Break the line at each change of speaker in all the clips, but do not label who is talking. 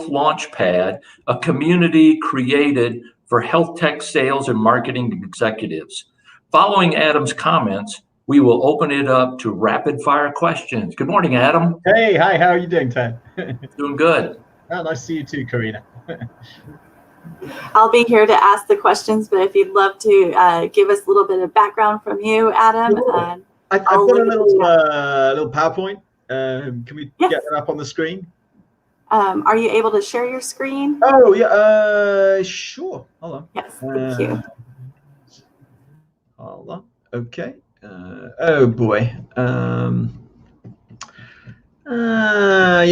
LaunchPad, a community created for health tech sales and marketing executives. Following Adam's comments, we will open it up to rapid fire questions. Good morning, Adam.
Hey, hi, how are you doing, Ted?
Doing good.
Oh, nice to see you too, Karina.
I'll be here to ask the questions, but if you'd love to give us a little bit of background from you, Adam.
Sure. I've got a little PowerPoint. Can we get that up on the screen?
Are you able to share your screen?
Oh, yeah, sure. Hold on.
Yes, thank you.
Hold on. Okay. Oh boy. You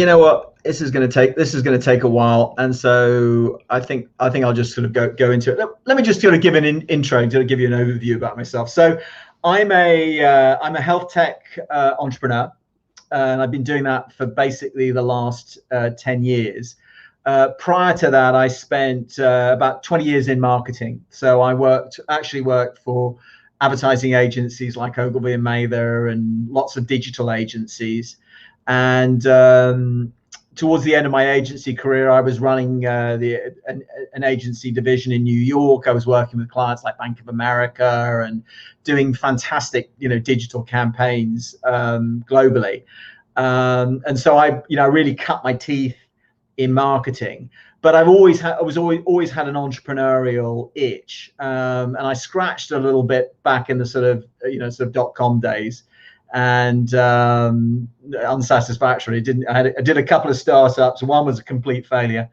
know what? This is going to take a while, and so I think I'll just sort of go into it. Let me just sort of give an intro to give you an overview about myself. So I'm a health tech entrepreneur, and I've been doing that for basically the last 10 years. Prior to that, I spent about 20 years in marketing. So I actually worked for advertising agencies like Ogilvy and Mather and lots of digital agencies. And towards the end of my agency career, I was running an agency division in New York. I was working with clients like Bank of America and doing fantastic, digital campaigns globally. And so I really cut my teeth in marketing. But I've always had an entrepreneurial itch, and I scratched a little bit back in the sort of .com days. And unsatisfactory. I did a couple of startups. One was a complete failure.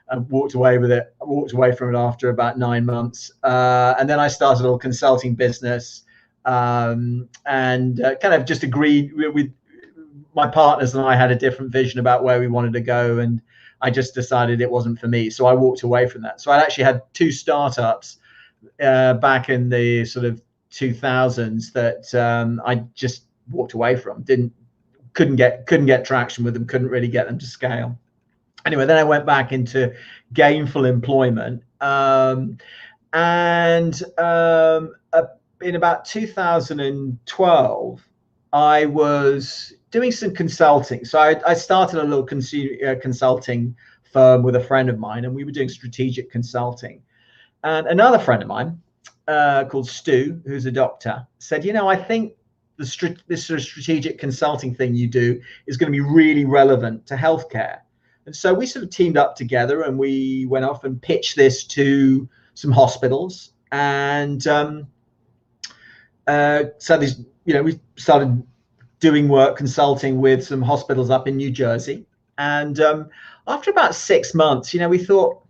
I walked away from it after about 9 months. And then I started a little consulting business, and kind of just agreed with my partners, and I had a different vision about where we wanted to go, and I just decided it wasn't for me. So I walked away from that. So I actually had 2 startups back in the sort of 2000s that I just walked away from. Couldn't get traction with them, couldn't really get them to scale. Anyway, then I went back into gainful employment, and in about 2012 I was doing some consulting. So I started a little consulting firm with a friend of mine, and we were doing strategic consulting. And another friend of mine called Stu, who's a doctor, said, I think this sort of strategic consulting thing you do is going to be really relevant to healthcare. And so we sort of teamed up together, and we went off and pitched this to some hospitals. And so we started doing work consulting with some hospitals up in New Jersey. And after about 6 months, we thought,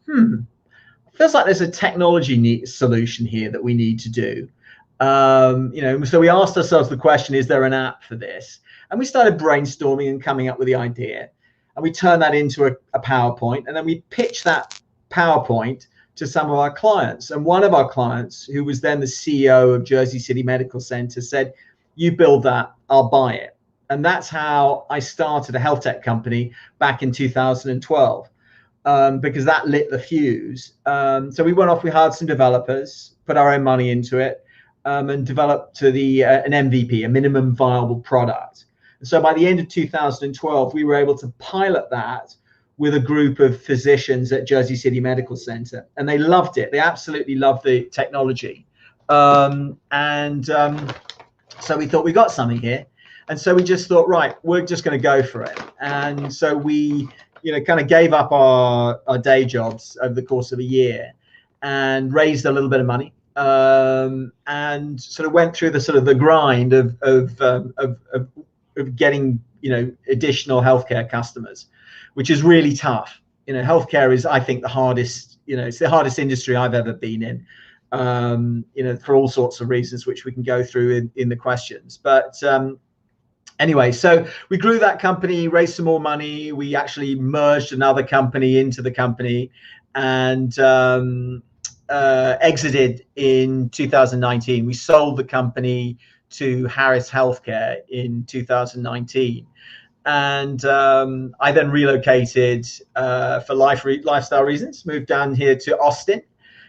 feels like there's a technology solution here that we need to do. So we asked ourselves the question, is there an app for this? And we started brainstorming and coming up with the idea, and we turned that into a PowerPoint, and then we pitched that PowerPoint to some of our clients. And one of our clients, who was then the CEO of Jersey City Medical Center, said, you build that, I'll buy it. And that's how I started a health tech company back in 2012, because that lit the fuse. So we went off, we hired some developers, put our own money into it, and developed to an MVP, a minimum viable product. And so by the end of 2012, we were able to pilot that with a group of physicians at Jersey City Medical Center, and they loved it. They absolutely loved the technology. So we thought, we got something here. And so we just thought, right, we're just going to go for it. And so we, kind of gave up our day jobs over the course of a year and raised a little bit of money. And sort of went through the grind of getting additional healthcare customers, which is really tough. Healthcare is, I think, the hardest. It's the hardest industry I've ever been in. For all sorts of reasons, which we can go through in the questions. But anyway, so we grew that company, raised some more money. We actually merged another company into the company, and exited in 2019. We sold the company to Harris Healthcare in 2019. And I then relocated for lifestyle reasons, moved down here to Austin.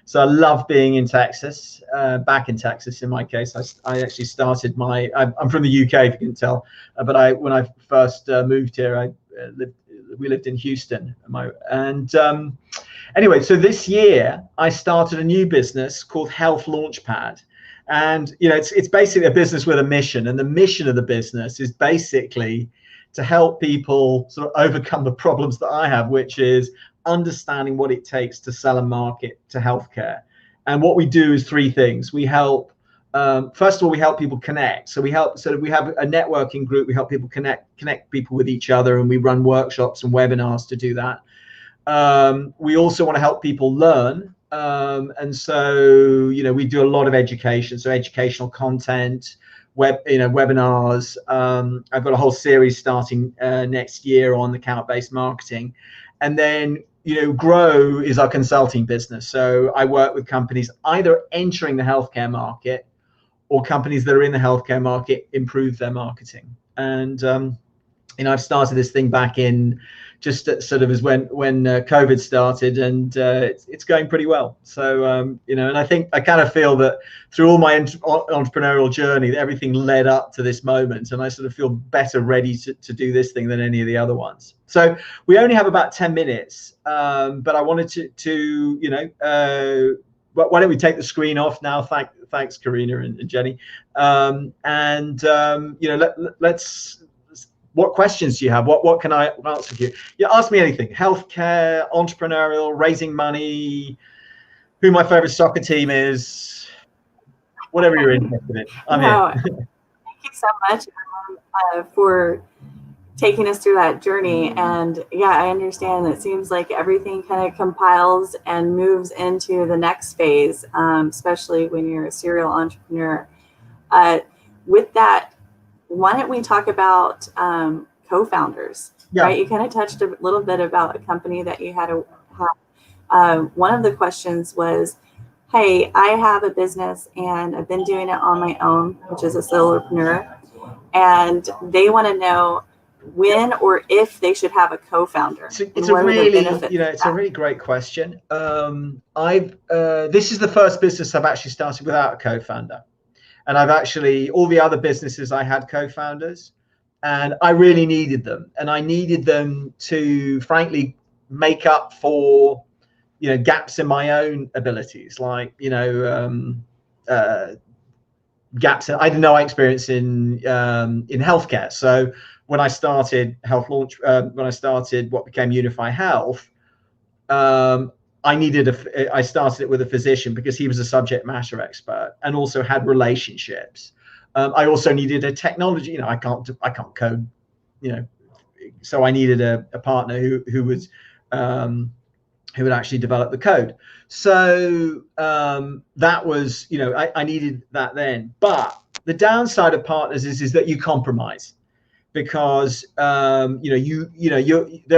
So I love being in Texas, back in Texas in my case. I actually started I'm from the UK, if you can tell, but when I first moved here, I lived we lived in Houston. Anyway, so this year I started a new business called Health LaunchPad. And, it's basically a business with a mission. And the mission of the business is basically to help people sort of overcome the problems that I have, which is understanding what it takes to sell and market to healthcare. And what we do is three things. We help, first of all, we help people connect. So we have a networking group. We help people connect people with each other, and we run workshops and webinars to do that. We also want to help people learn. And so, we do a lot of education. So educational content, webinars. I've got a whole series starting next year on account-based marketing. And then, Grow is our consulting business. So I work with companies either entering the healthcare market or companies that are in the healthcare market improve their marketing. And, I've started this thing back in just sort of as when COVID started, and it's going pretty well. So, and I think I kind of feel that through all my entrepreneurial journey, everything led up to this moment, and I sort of feel better ready to do this thing than any of the other ones. So we only have about 10 minutes, but I wanted to why don't we take the screen off now? Thanks, Karina and Jenny. Let's. What questions do you have? What can I answer for you? Yeah, ask me anything. Healthcare, entrepreneurial, raising money, who my favorite soccer team is, whatever you're interested in. I'm here.
Thank you so much for taking us through that journey. And yeah, I understand. It seems like everything kind of compiles and moves into the next phase, especially when you're a serial entrepreneur. With that, why don't we talk about co-founders, right? You kind of touched a little bit about a company that you had. One of the questions was, hey, I have a business and I've been doing it on my own, which is a solopreneur, and they want to know when or if they should have a co-founder.
It's a really great question. This is the first business I've actually started without a co-founder. And all the other businesses I had co-founders, and I really needed them. And I needed them to, frankly, make up for, gaps in my own abilities, like, gaps. I had no experience in healthcare. So when I started what became Unify Health, I started it with a physician because he was a subject matter expert and also had relationships. I also needed a technology. I can't code. So I needed a partner who would actually develop the code. So that was, I needed that then. But the downside of partners is that you compromise. Because there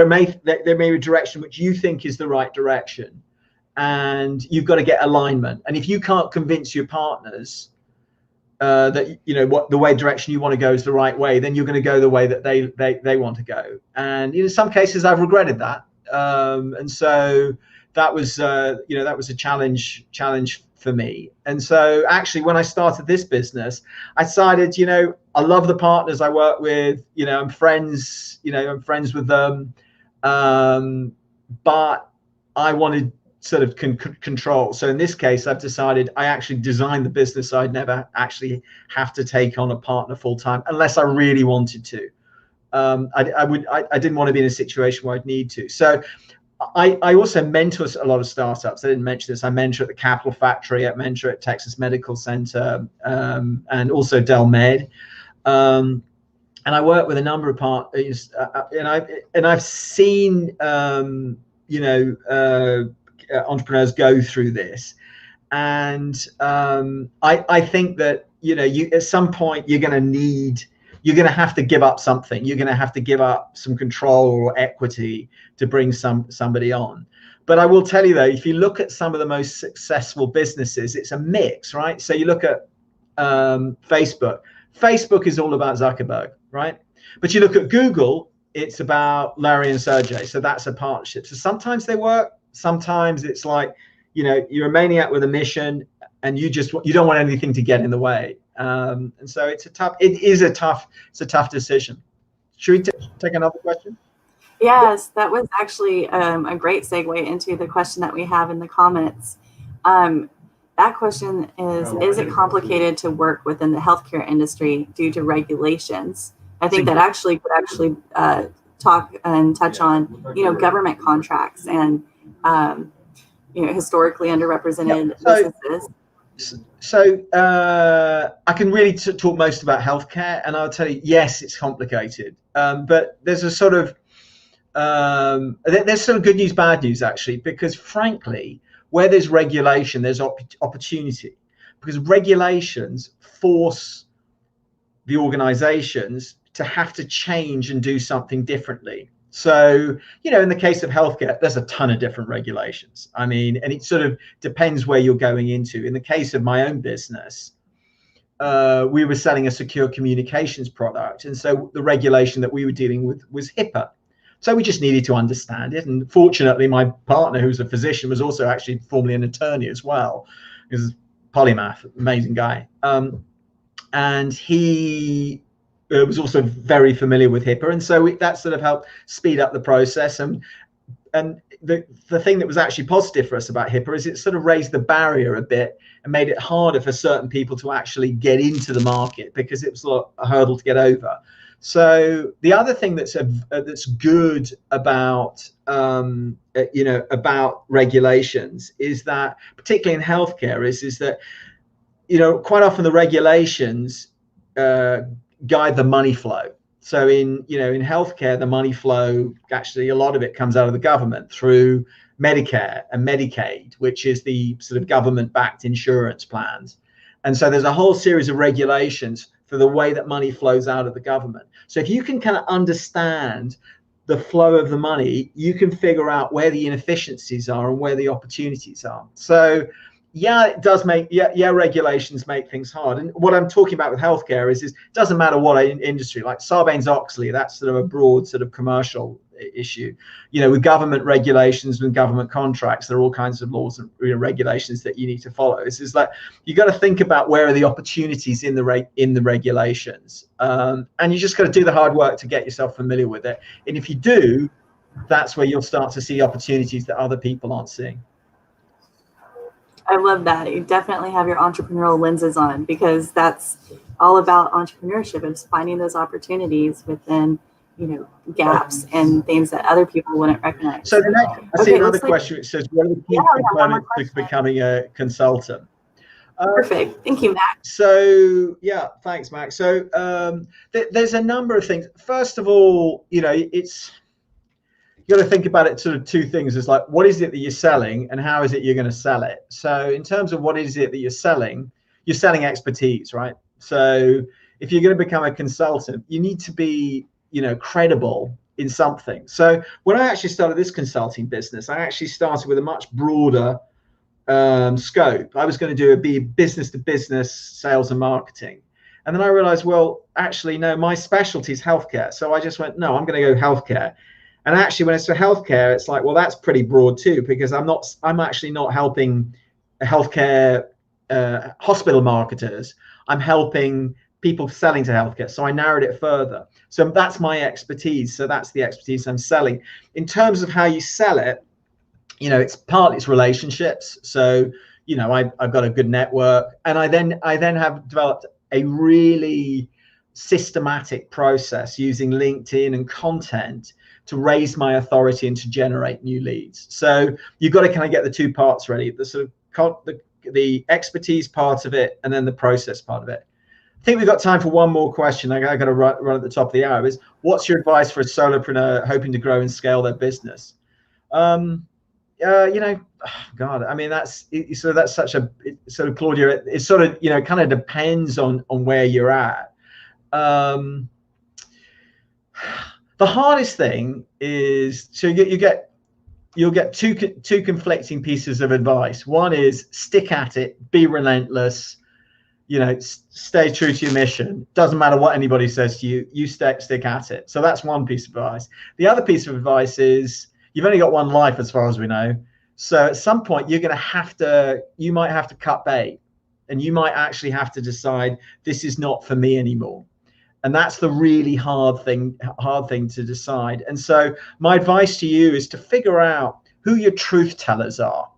may be a direction which you think is the right direction, and you've got to get alignment. And if you can't convince your partners that what the direction you want to go is the right way, then you're going to go the way that they want to go. And in some cases, I've regretted that. And so that was a challenge for me. And so actually, when I started this business, I decided, I love the partners I work with, I'm friends with them. But I wanted sort of control. So in this case, I've decided I actually designed the business. I'd never actually have to take on a partner full time unless I really wanted to. I didn't want to be in a situation where I'd need to. So I also mentor a lot of startups. I didn't mention this. I mentor at the Capital Factory, I mentor at Texas Medical Center, and also Del Med. And I work with a number of partners, and I've seen entrepreneurs go through this, and I think that at some point you're going to have to give up something. You're going to have to give up some control or equity to bring somebody on. But I will tell you though, if you look at some of the most successful businesses, it's a mix, right? So you look at Facebook. Facebook is all about Zuckerberg, right? But you look at Google, it's about Larry and Sergey. So that's a partnership. So sometimes they work. Sometimes it's like, you're a maniac with a mission, and you don't want anything to get in the way. And so it's a tough decision. Should we take another question?
Yes, that was actually a great segue into the question that we have in the comments. That question is it complicated to work within the healthcare industry due to regulations? I think that actually could actually talk and touch on, government contracts and, historically underrepresented businesses.
So I can really talk most about healthcare, and I'll tell you, yes, it's complicated, but there's a sort of there's sort of good news, bad news actually, because frankly, where there's regulation, there's opportunity, because regulations force the organizations to have to change and do something differently. So, in the case of healthcare, there's a ton of different regulations. I mean, and it sort of depends where you're going into. In the case of my own business, we were selling a secure communications product. And so the regulation that we were dealing with was HIPAA. So we just needed to understand it. And fortunately, my partner, who's a physician, was also actually formerly an attorney as well. He was a polymath, amazing guy. And he was also very familiar with HIPAA. And so that sort of helped speed up the process. And the thing that was actually positive for us about HIPAA is it sort of raised the barrier a bit and made it harder for certain people to actually get into the market, because it was a hurdle to get over. So the other thing that's good about about regulations is that, particularly in healthcare, is that quite often the regulations guide the money flow. So in healthcare, the money flow, actually a lot of it comes out of the government through Medicare and Medicaid, which is the sort of government-backed insurance plans. And so there's a whole series of regulations for the way that money flows out of the government. So if you can kind of understand the flow of the money, you can figure out where the inefficiencies are and where the opportunities are. So yeah, it does regulations make things hard. And what I'm talking about with healthcare is it doesn't matter what industry, like Sarbanes-Oxley, that's sort of a broad sort of commercial issue. With government regulations and government contracts, there are all kinds of laws and regulations that you need to follow. It's like you got to think about where are the opportunities in the regulations, and you just got to do the hard work to get yourself familiar with it. And if you do, that's where you'll start to see opportunities that other people aren't seeing.
I love that. You definitely have your entrepreneurial lenses on, because that's all about entrepreneurship. It's finding those opportunities within, gaps and things that other people wouldn't recognize.
So I see another question. It says, what are the key components to becoming a consultant?
Perfect. Thank you, Max.
So yeah, thanks, Max. So there's a number of things. First of all, you got to think about it sort of two things. It's like, what is it that you're selling and how is it you're going to sell it? So in terms of what is it that you're selling expertise, right? So if you're going to become a consultant, you need to be, credible in something. So when I actually started this consulting business, I actually started with a much broader scope. I was going to be business to business sales and marketing. And then I realized, well, actually, no, my specialty is healthcare. So I just went, no, I'm going to go healthcare. And actually, when it's for healthcare, it's like, well, that's pretty broad too, because I'm actually not helping healthcare hospital marketers. I'm helping people selling to healthcare. So I narrowed it further. So that's my expertise. So that's the expertise I'm selling. In terms of how you sell it, it's relationships. So, I've got a good network, and I then have developed a really systematic process using LinkedIn and content to raise my authority and to generate new leads. So you've got to kind of get the two parts ready, the sort of the expertise part of it, and then the process part of it. I think we've got time for one more question. I got to run at the top of the hour. Is what's your advice for a solopreneur hoping to grow and scale their business? God, I mean, that's such a sort of, Claudia, it's sort of, kind of depends on where you're at. The hardest thing is, so you'll get two conflicting pieces of advice. One is stick at it, be relentless, stay true to your mission. Doesn't matter what anybody says to you, you stick at it. So that's one piece of advice. The other piece of advice is you've only got one life, as far as we know. So at some point you might have to cut bait, and you might actually have to decide this is not for me anymore. And that's the really hard thing to decide. And so my advice to you is to figure out who your truth tellers are.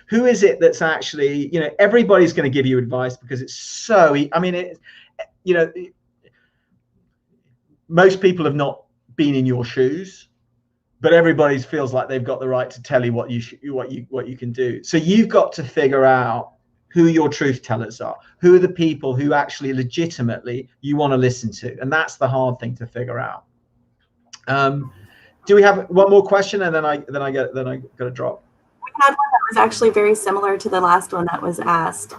Who is it that's actually, everybody's going to give you advice because it's so, most people have not been in your shoes, but everybody feels like they've got the right to tell you what you can do. So you've got to figure out who your truth tellers are, who are the people who actually legitimately you want to listen to, and that's the hard thing to figure out. Do we have one more question, and then I got to drop?
We had one that was actually very similar to the last one that was asked.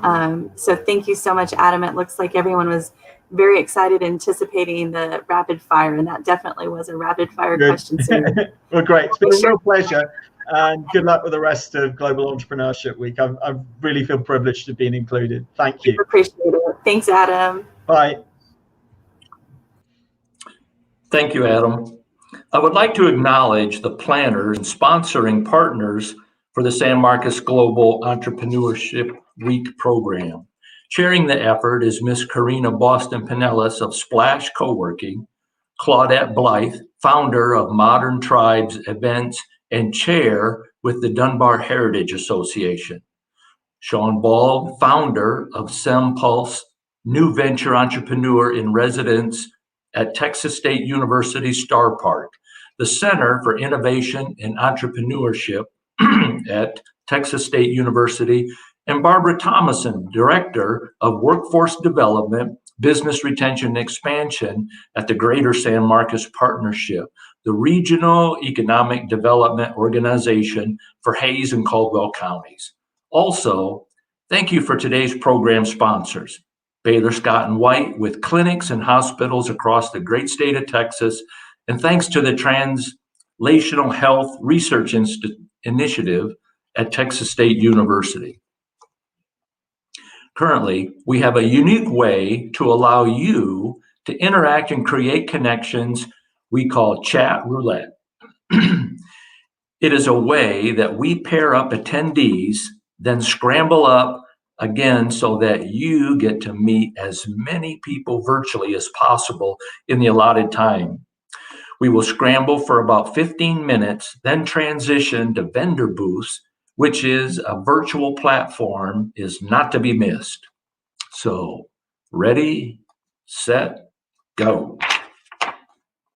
So thank you so much, Adam. It looks like everyone was very excited, anticipating the rapid fire, and that definitely was a rapid fire question. So
well, great. It's been a real pleasure. And good luck with the rest of Global Entrepreneurship Week. I really feel privileged to be included. Thank you.
Appreciate it. Thanks, Adam.
Bye.
Thank you, Adam. I would like to acknowledge the planners and sponsoring partners for the San Marcos Global Entrepreneurship Week program. Chairing the effort is Ms. Karina Boston Pinellas of Splash Co-working, Claudette Blythe, founder of Modern Tribes Events and chair with the Dunbar Heritage Association. Sean Ball, founder of SemPulse, new venture entrepreneur in residence at Texas State University Star Park, the Center for Innovation and Entrepreneurship at Texas State University, and Barbara Thomason, Director of Workforce Development, Business Retention and Expansion at the Greater San Marcos Partnership, the regional economic development organization for Hays and Caldwell counties. Also, thank you for today's program sponsors, Baylor Scott White with clinics and hospitals across the great state of Texas, and thanks to the Translational Health Research Initiative at Texas State University. Currently, we have a unique way to allow you to interact and create connections we call Chat Roulette. It is a way that we pair up attendees, then scramble up again so that you get to meet as many people virtually as possible in the allotted time. We will scramble for about 15 minutes, then transition to vendor booths, which is a virtual platform, is not to be missed. So, ready, set, go.